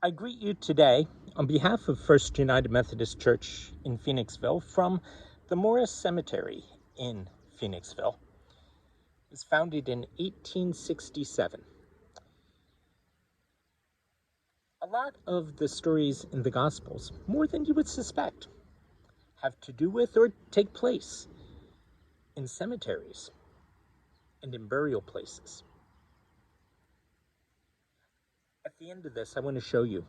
I greet you today on behalf of First United Methodist Church in Phoenixville from the Morris Cemetery in Phoenixville. It was founded in 1867. A lot of the stories in the Gospels, more than you would suspect, have to do with or take place in cemeteries and in burial places. At the end of this, I want to show you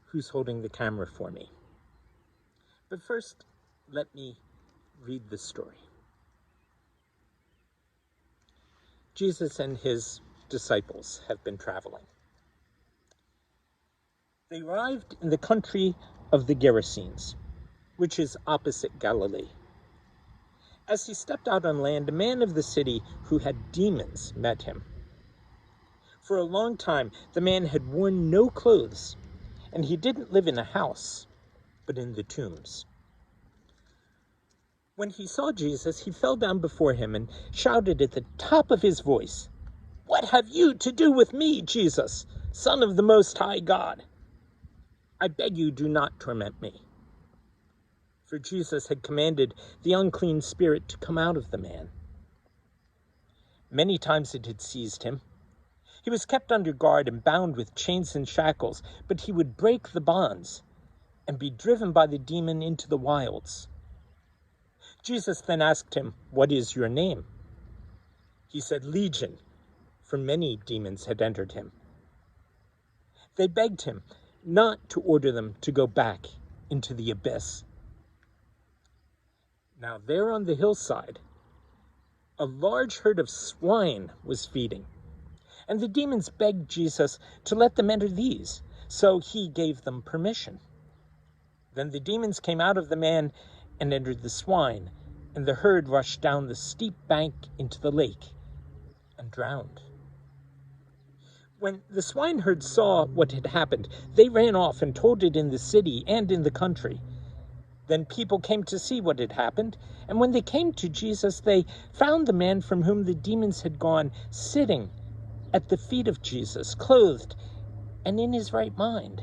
who's holding the camera for me. But first, let me read the story. Jesus and his disciples have been traveling. They arrived in the country of the Gerasenes, which is opposite Galilee. As he stepped out on land, a man of the city who had demons met him. For a long time, the man had worn no clothes, and he didn't live in a house, but in the tombs. When he saw Jesus, he fell down before him and shouted at the top of his voice, "What have you to do with me, Jesus, Son of the Most High God? I beg you, do not torment me." For Jesus had commanded the unclean spirit to come out of the man. Many times it had seized him. He was kept under guard and bound with chains and shackles, but he would break the bonds and be driven by the demon into the wilds. Jesus then asked him, "What is your name?" He said, "Legion," for many demons had entered him. They begged him not to order them to go back into the abyss. Now there on the hillside, a large herd of swine was feeding, and the demons begged Jesus to let them enter these, so he gave them permission. Then the demons came out of the man and entered the swine, and the herd rushed down the steep bank into the lake and drowned. When the swineherd saw what had happened, they ran off and told it in the city and in the country. Then people came to see what had happened, and when they came to Jesus, they found the man from whom the demons had gone sitting at the feet of Jesus, clothed and in his right mind.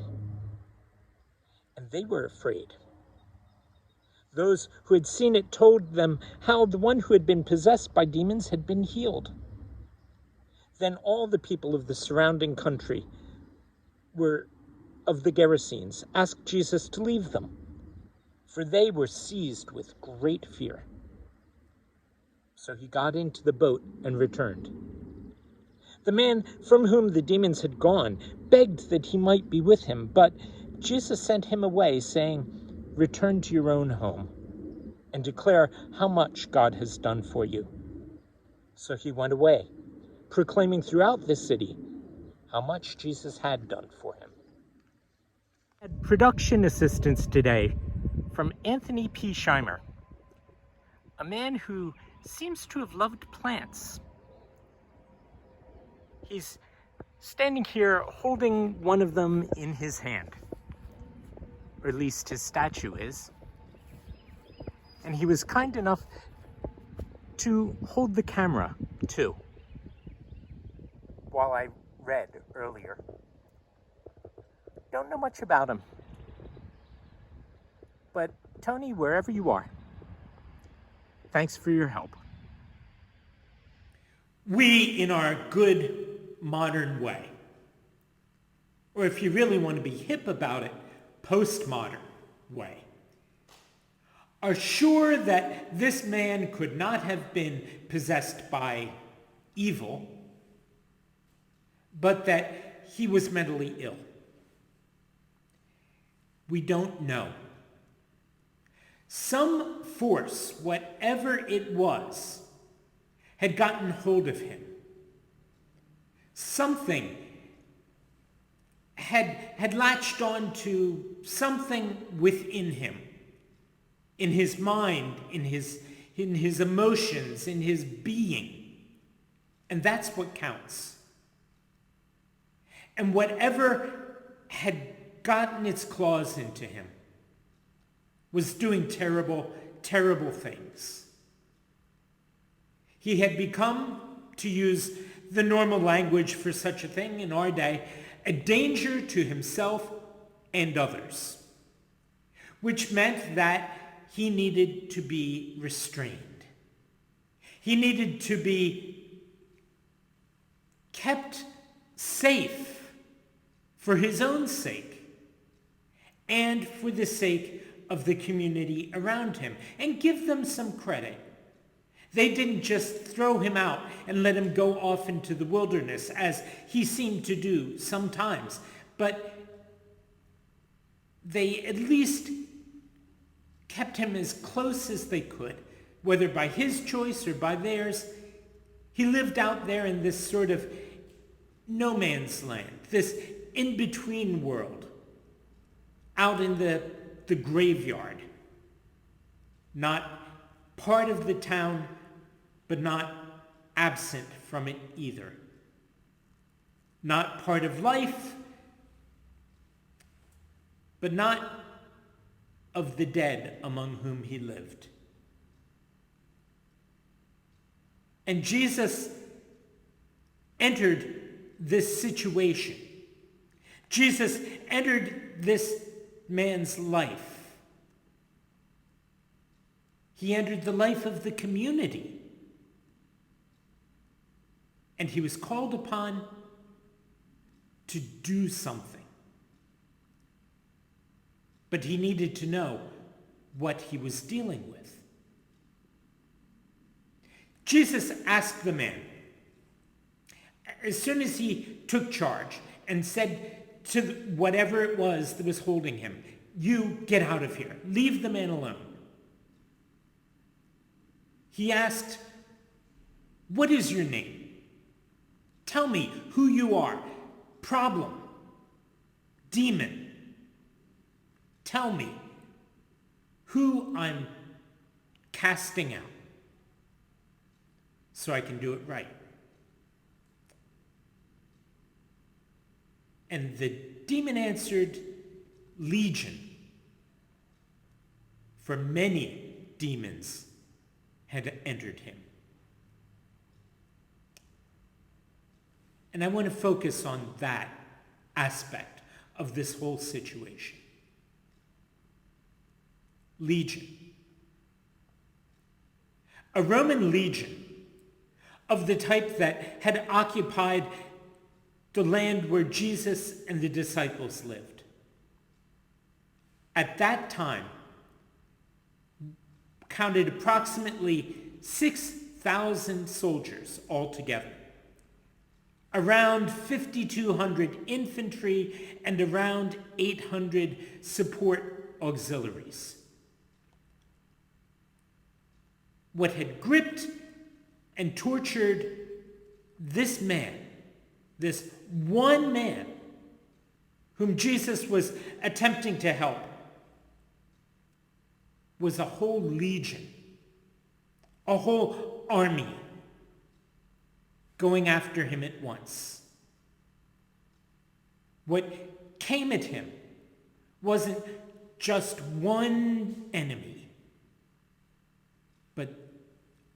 And they were afraid. Those who had seen it told them how the one who had been possessed by demons had been healed. Then all the people of the surrounding country of the Gerasenes asked Jesus to leave them, for they were seized with great fear. So he got into the boat and returned. The man from whom the demons had gone begged that he might be with him, but Jesus sent him away, saying, "Return to your own home and declare how much God has done for you." So he went away, proclaiming throughout the city how much Jesus had done for him. Production assistance today from Anthony P. Scheimer, a man who seems to have loved plants. He's standing here holding one of them in his hand, or at least his statue is. And he was kind enough to hold the camera too, while I read earlier. Don't know much about him, but Tony, wherever you are, thanks for your help. We, in our good modern way, or if you really want to be hip about it, postmodern way, are sure that this man could not have been possessed by evil, but that he was mentally ill. We don't know. Some force, whatever it was, had gotten hold of him. Something had latched on to something within him, in his mind, in his emotions, in his being. And that's what counts. And whatever had gotten its claws into him was doing terrible, terrible things. He had become, to use the normal language for such a thing in our day, a danger to himself and others, which meant that he needed to be restrained. He needed to be kept safe for his own sake and for the sake of the community around him. And give them some credit. They didn't just throw him out and let him go off into the wilderness, as he seemed to do sometimes, but they at least kept him as close as they could, whether by his choice or by theirs. He lived out there in this sort of no man's land, this in-between world, out in the graveyard, not part of the town, but not absent from it either. Not part of life, but not of the dead among whom he lived. And Jesus entered this situation. Jesus entered this man's life. He entered the life of the community. And he was called upon to do something. But he needed to know what he was dealing with. Jesus asked the man, as soon as he took charge and said to whatever it was that was holding him, "You get out of here. Leave the man alone." He asked, "What is your name? Tell me who you are. Problem. Demon. Tell me who I'm casting out so I can do it right." And the demon answered, "Legion." For many demons had entered him. And I want to focus on that aspect of this whole situation. Legion. A Roman legion of the type that had occupied the land where Jesus and the disciples lived. At that time, counted approximately 6,000 soldiers altogether, around 5,200 infantry, and around 800 support auxiliaries. What had gripped and tortured this man, this one man whom Jesus was attempting to help, was a whole legion, a whole army going after him at once. What came at him wasn't just one enemy, but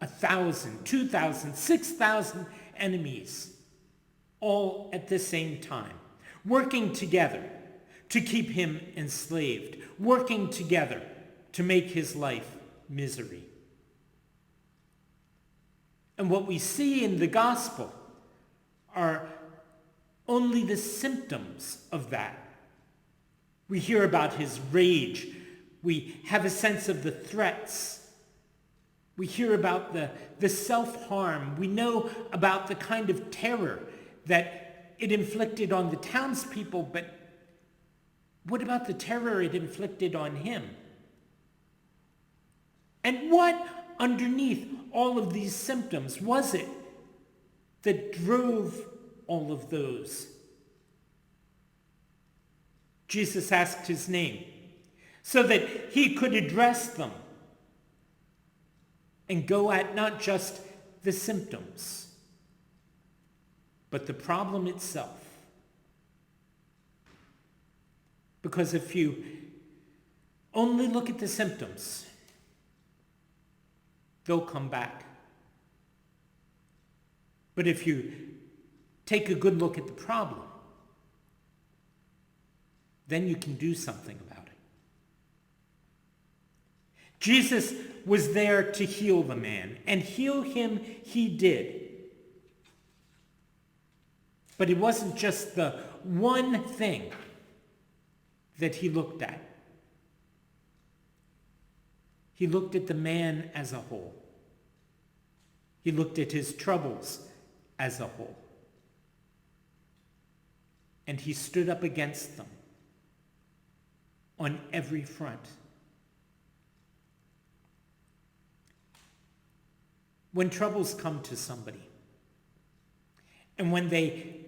1,000, 2,000, 6,000 enemies, all at the same time, working together to keep him enslaved, working together to make his life misery. And what we see in the gospel are only the symptoms of that. We hear about his rage. We have a sense of the threats. We hear about the self-harm. We know about the kind of terror that it inflicted on the townspeople, but what about the terror it inflicted on him? And what underneath all of these symptoms was it that drove all of those? Jesus asked his name so that he could address them and go at not just the symptoms, but the problem itself. Because if you only look at the symptoms, they'll come back. But if you take a good look at the problem, then you can do something about it. Jesus was there to heal the man, and heal him he did. But it wasn't just the one thing that he looked at. He looked at the man as a whole. He looked at his troubles as a whole. And he stood up against them on every front. When troubles come to somebody, and when they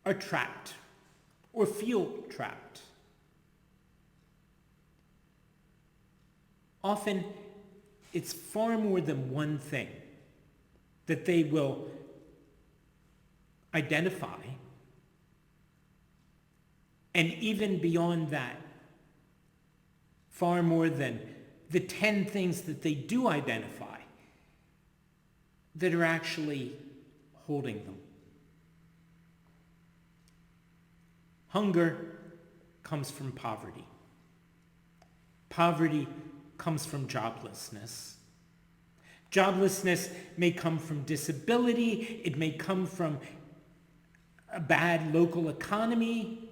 are trapped or feel trapped, often it's far more than one thing that they will identify. And even beyond that, far more than the 10 things that they do identify that are actually holding them. Hunger comes from poverty. Poverty comes from joblessness. Joblessness may come from disability. It may come from a bad local economy.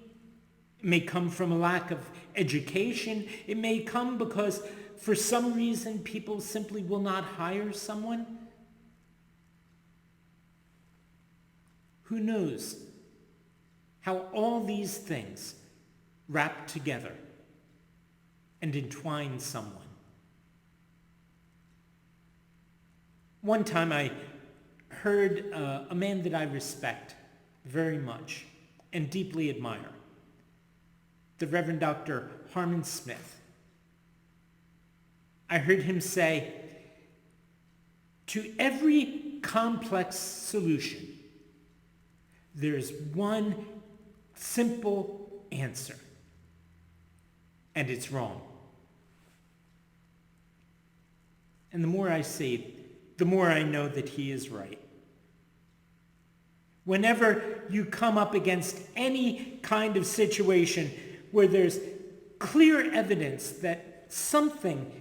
It may come from a lack of education. It may come because for some reason people simply will not hire someone. Who knows how all these things wrap together and entwine someone. One time I heard a man that I respect very much and deeply admire, the Reverend Dr. Harmon Smith. I heard him say, to every complex solution, there's one simple answer, and it's wrong. And the more I see it, the more I know that he is right. Whenever you come up against any kind of situation where there's clear evidence that something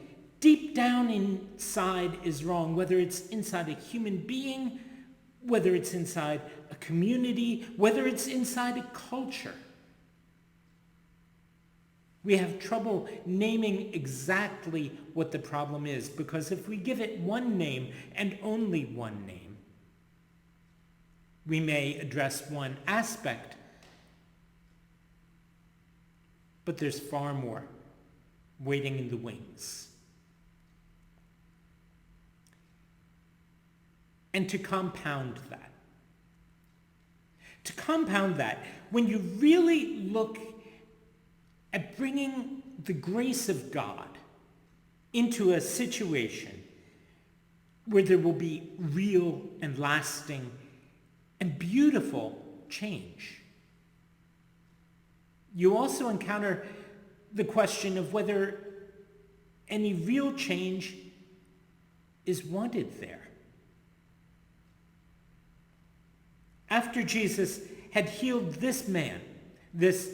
deep down inside is wrong, whether it's inside a human being, whether it's inside a community, whether it's inside a culture, we have trouble naming exactly what the problem is, because if we give it one name and only one name, we may address one aspect, but there's far more waiting in the wings. And to compound that, when you really look at bringing the grace of God into a situation where there will be real and lasting and beautiful change, you also encounter the question of whether any real change is wanted there. After Jesus had healed this man, this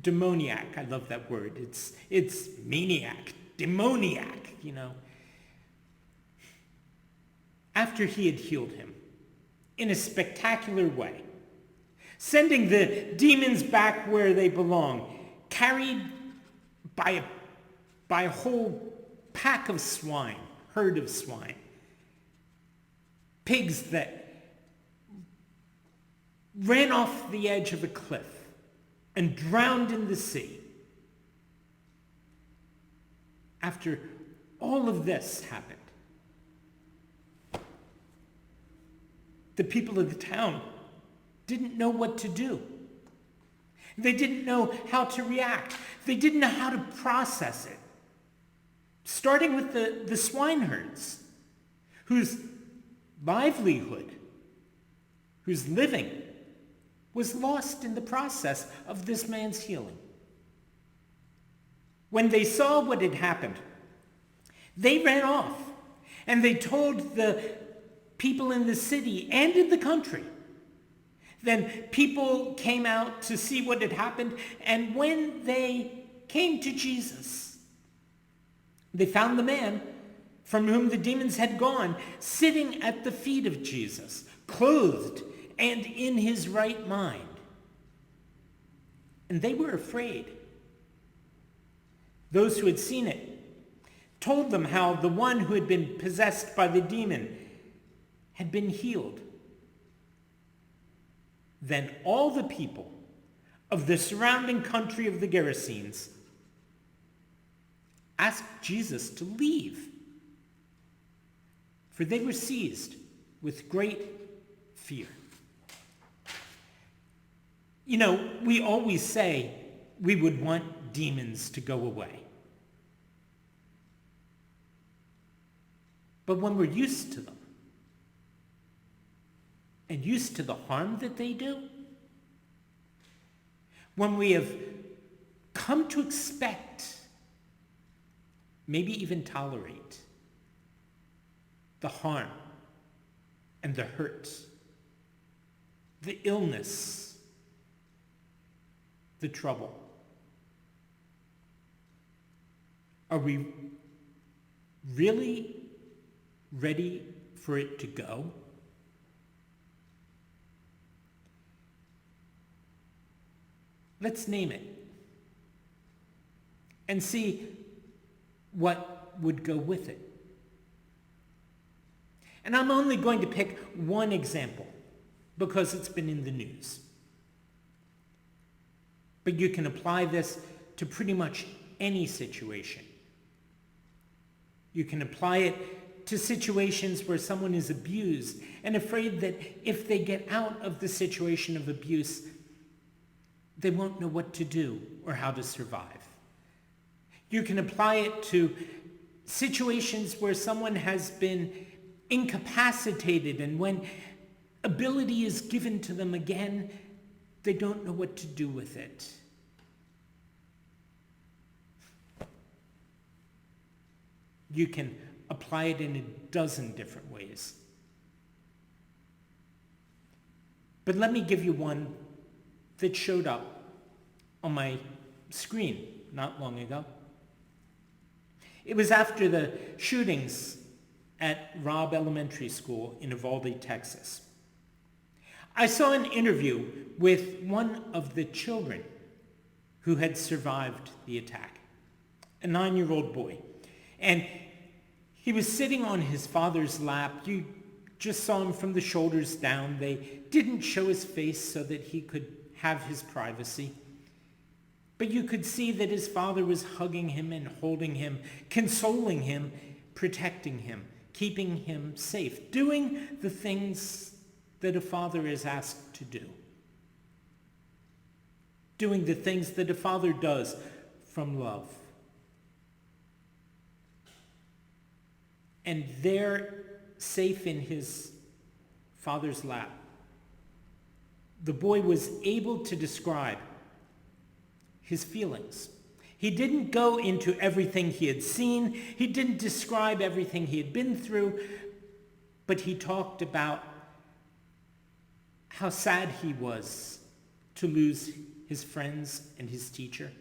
demoniac, I love that word, it's maniac, demoniac, After he had healed him in a spectacular way, sending the demons back where they belong, carried by a whole pack of swine, herd of swine, pigs that ran off the edge of a cliff and drowned in the sea. After all of this happened, the people of the town didn't know what to do. They didn't know how to react. They didn't know how to process it. Starting with the swineherds, whose livelihood, whose living, was lost in the process of this man's healing. When they saw what had happened, they ran off and they told the people in the city and in the country Then people came out to see what had happened, and when they came to Jesus, they found the man from whom the demons had gone sitting at the feet of Jesus, clothed and in his right mind. And they were afraid. Those who had seen it told them how the one who had been possessed by the demon had been healed. Then all the people of the surrounding country of the Gerasenes asked Jesus to leave, for they were seized with great fear. You know, we always say we would want demons to go away. But when we're used to them, and used to the harm that they do, when we have come to expect, maybe even tolerate, the harm and the hurt, the illness, the trouble, are we really ready for it to go? Let's name it and see what would go with it. And I'm only going to pick one example because it's been in the news. But you can apply this to pretty much any situation. You can apply it to situations where someone is abused and afraid that if they get out of the situation of abuse, they won't know what to do or how to survive. You can apply it to situations where someone has been incapacitated, and when ability is given to them again, they don't know what to do with it. You can apply it in a dozen different ways. But let me give you one that showed up on my screen not long ago. It was after the shootings at Robb Elementary School in Uvalde, Texas. I saw an interview with one of the children who had survived the attack, a 9-year-old boy. And he was sitting on his father's lap. You just saw him from the shoulders down. They didn't show his face so that he could have his privacy. But you could see that his father was hugging him and holding him, consoling him, protecting him, keeping him safe, doing the things that a father is asked to do. Doing the things that a father does from love. And there, safe in his father's lap, the boy was able to describe his feelings. He didn't go into everything he had seen. He didn't describe everything he had been through, but he talked about how sad he was to lose his friends and his teacher.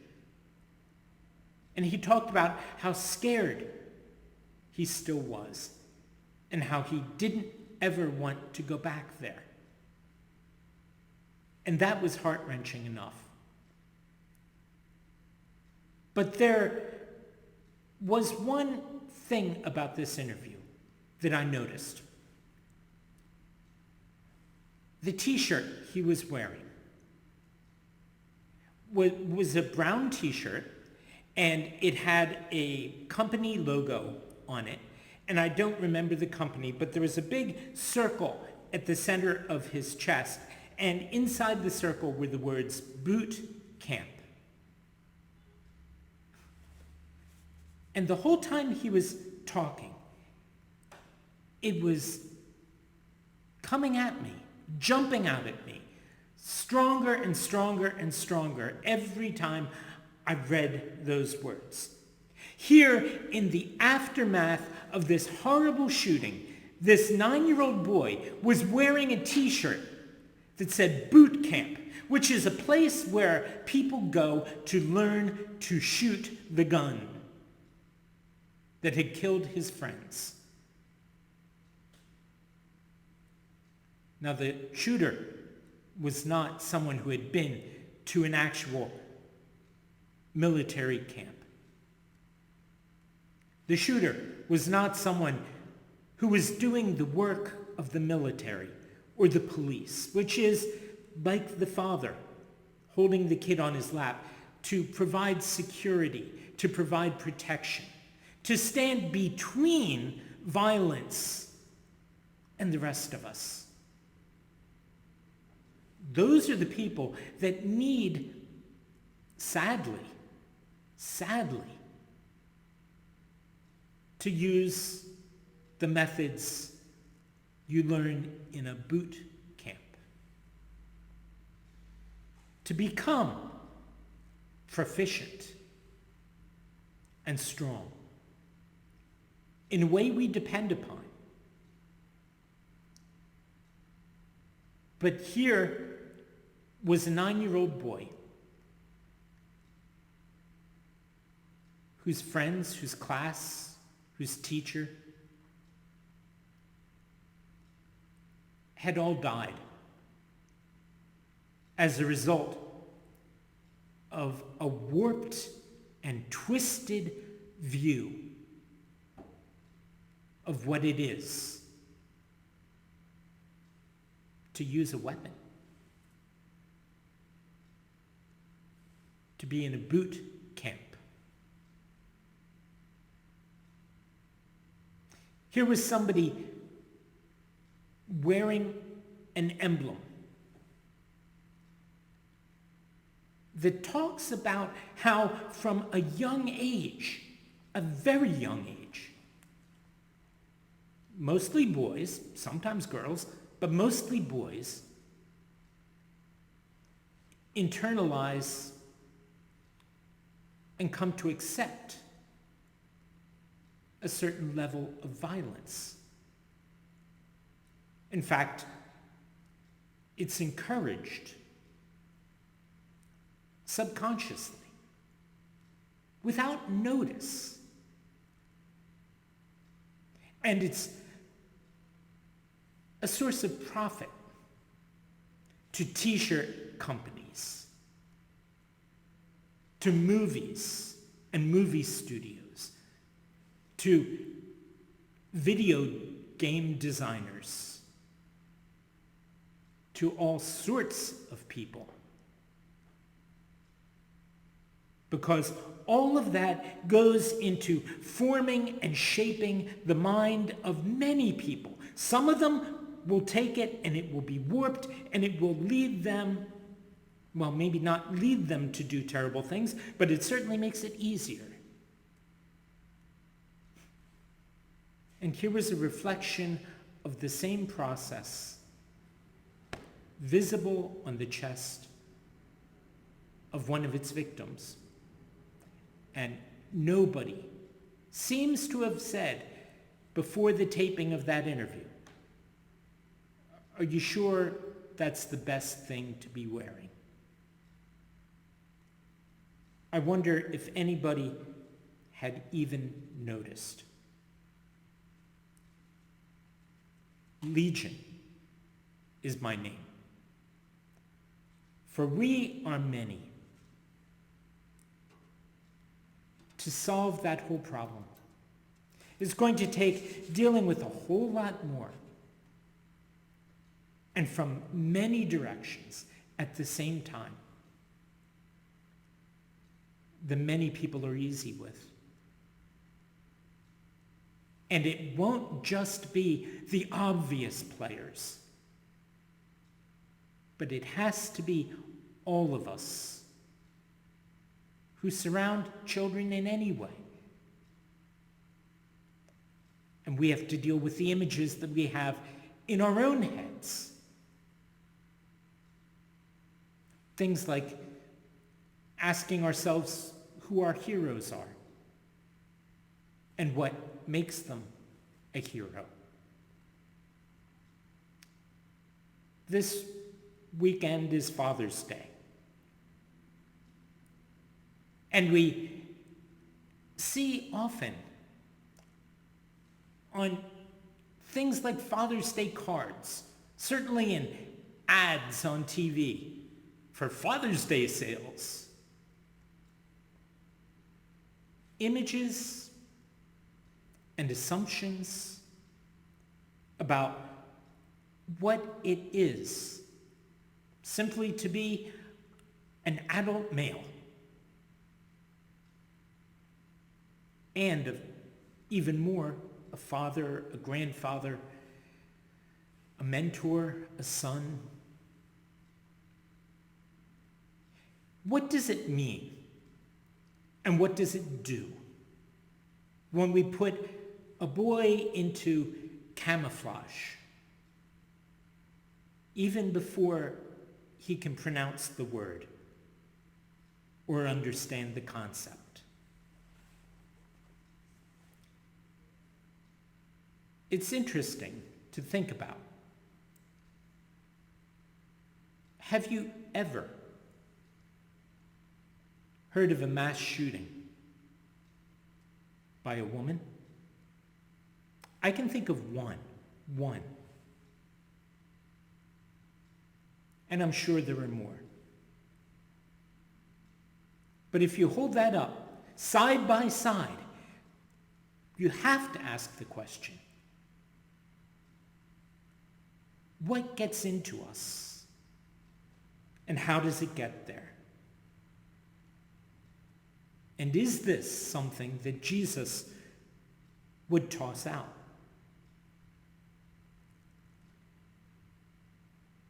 And he talked about how scared he still was and how he didn't ever want to go back there. And that was heart-wrenching enough. But there was one thing about this interview that I noticed. The t-shirt he was wearing was a brown t-shirt, and it had a company logo on it. And I don't remember the company, but there was a big circle at the center of his chest, and inside the circle were the words boot camp. And the whole time he was talking, it was coming at me, jumping out at me, stronger and stronger and stronger every time I read those words. Here, in the aftermath of this horrible shooting, this 9-year-old boy was wearing a t-shirt that said boot camp, which is a place where people go to learn to shoot the gun that had killed his friends. Now, the shooter was not someone who had been to an actual military camp. The shooter was not someone who was doing the work of the military or the police, which is like the father holding the kid on his lap to provide security, to provide protection, to stand between violence and the rest of us. Those are the people that need, sadly, to use the methods you learn in a boot camp. To become proficient and strong in a way we depend upon. But here was a 9-year-old boy whose friends, whose class, whose teacher had all died as a result of a warped and twisted view of what it is to use a weapon, to be in a boot camp. Here was somebody wearing an emblem that talks about how from a young age, a very young age, mostly boys, sometimes girls, but mostly boys, internalize and come to accept a certain level of violence. In fact, it's encouraged subconsciously, without notice. And it's a source of profit to t-shirt companies, to movies and movie studios, to video game designers, to all sorts of people. Because all of that goes into forming and shaping the mind of many people. Some of them will take it and it will be warped and it will lead them, well, maybe not lead them to do terrible things, but it certainly makes it easier. And here was a reflection of the same process visible on the chest of one of its victims. And nobody seems to have said before the taping of that interview, "Are you sure that's the best thing to be wearing?" I wonder if anybody had even noticed. Legion is my name. For we are many. To solve that whole problem is going to take dealing with a whole lot more and from many directions at the same time than many people are easy with. And it won't just be the obvious players, but it has to be all of us who surround children in any way. And we have to deal with the images that we have in our own heads. Things like asking ourselves who our heroes are and what makes them a hero. This weekend is Father's Day. And we see often on things like Father's Day cards, certainly in ads on TV for Father's Day sales, images and assumptions about what it is simply to be an adult male. And even more, a father, a grandfather, a mentor, a son. What does it mean? And what does it do when we put a boy into camouflage, even before he can pronounce the word or understand the concept? It's interesting to think about. Have you ever heard of a mass shooting by a woman? I can think of one. And I'm sure there are more. But if you hold that up side by side, you have to ask the question, what gets into us? And how does it get there? And is this something that Jesus would toss out?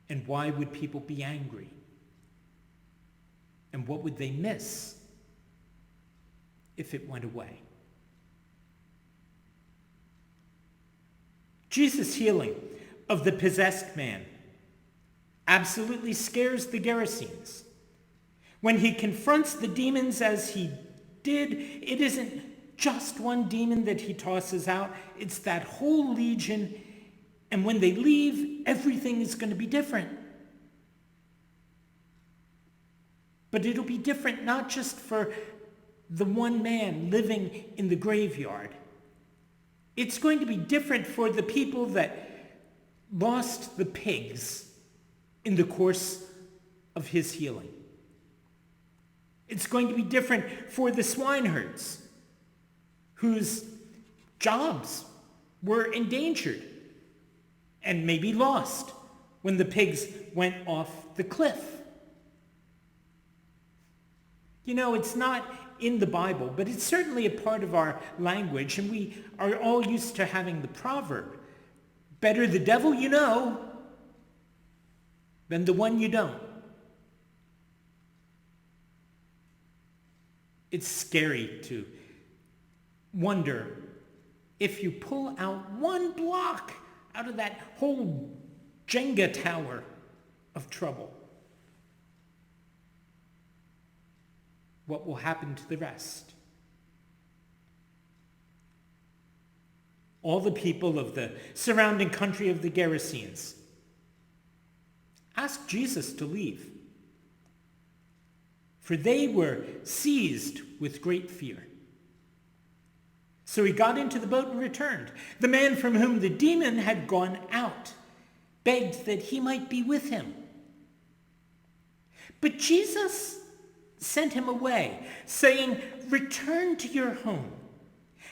And why would people be angry? And what would they miss if it went away? Jesus' healing of the possessed man absolutely scares the Gerasenes. When he confronts the demons as he did, it isn't just one demon that he tosses out, it's that whole legion, and when they leave, everything is going to be different. But it'll be different not just for the one man living in the graveyard. It's going to be different for the people that lost the pigs in the course of his healing. It's going to be different for the swineherds whose jobs were endangered and maybe lost when the pigs went off the cliff. You know, it's not in the Bible, but it's certainly a part of our language, and we are all used to having the proverb, better the devil you know than the one you don't. It's scary to wonder if you pull out one block out of that whole Jenga tower of trouble, what will happen to the rest? All the people of the surrounding country of the Gerasenes asked Jesus to leave, for they were seized with great fear. So he got into the boat and returned. The man from whom the demon had gone out begged that he might be with him. But Jesus sent him away, saying, "Return to your home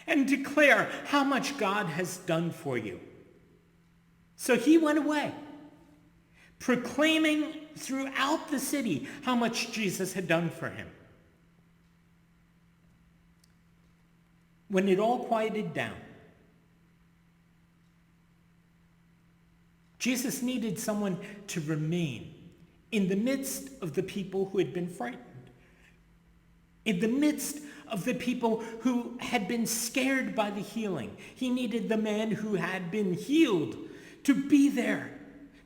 and declare how much God has done for you." So he went away, proclaiming throughout the city how much Jesus had done for him. When it all quieted down, Jesus needed someone to remain in the midst of the people who had been frightened, in the midst of the people who had been scared by the healing. He needed the man who had been healed to be there,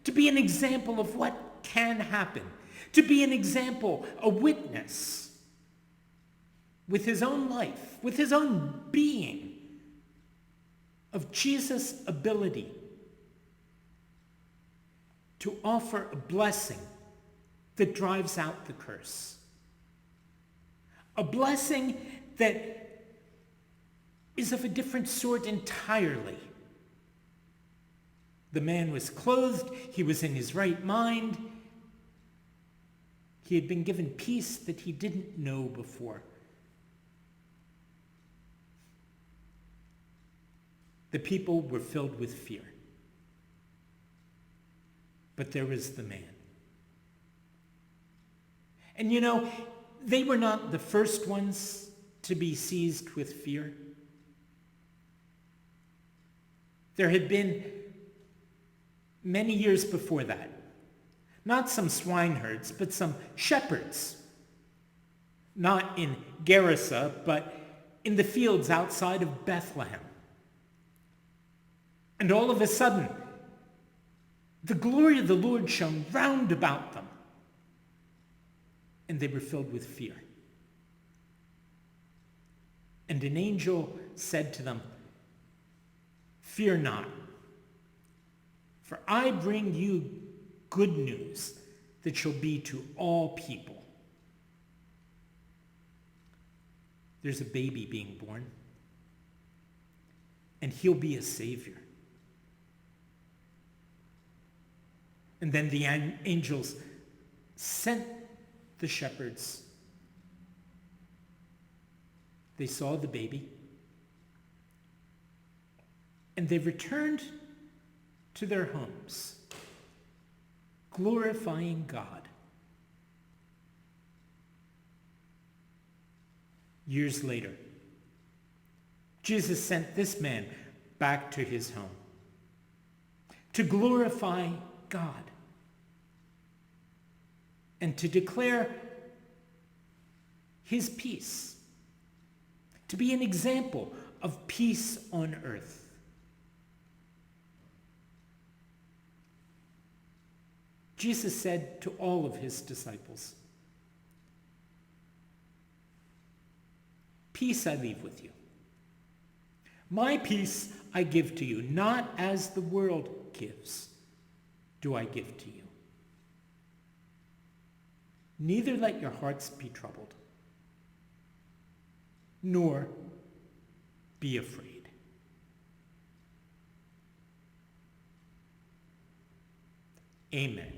to be an example of what can happen, to be an example, a witness with his own life, with his own being, of Jesus' ability to offer a blessing that drives out the curse. A blessing that is of a different sort entirely. The man was clothed, he was in his right mind. He had been given peace that he didn't know before. The people were filled with fear. But there was the man. And you know, they were not the first ones to be seized with fear. There had been many years before that, not some swineherds, but some shepherds, not in Gerasa, but in the fields outside of Bethlehem. And all of a sudden, the glory of the Lord shone round about them, and they were filled with fear. And an angel said to them, "Fear not, for I bring you good news that shall be to all people. There's a baby being born, and he'll be a savior." And then the angels sent the shepherds. They saw the baby, and they returned to their homes, glorifying God. Years later, Jesus sent this man back to his home to glorify God and to declare his peace, to be an example of peace on earth. Jesus said to all of his disciples, "Peace I leave with you. My peace I give to you, not as the world gives, do I give to you. Neither let your hearts be troubled, nor be afraid." Amen.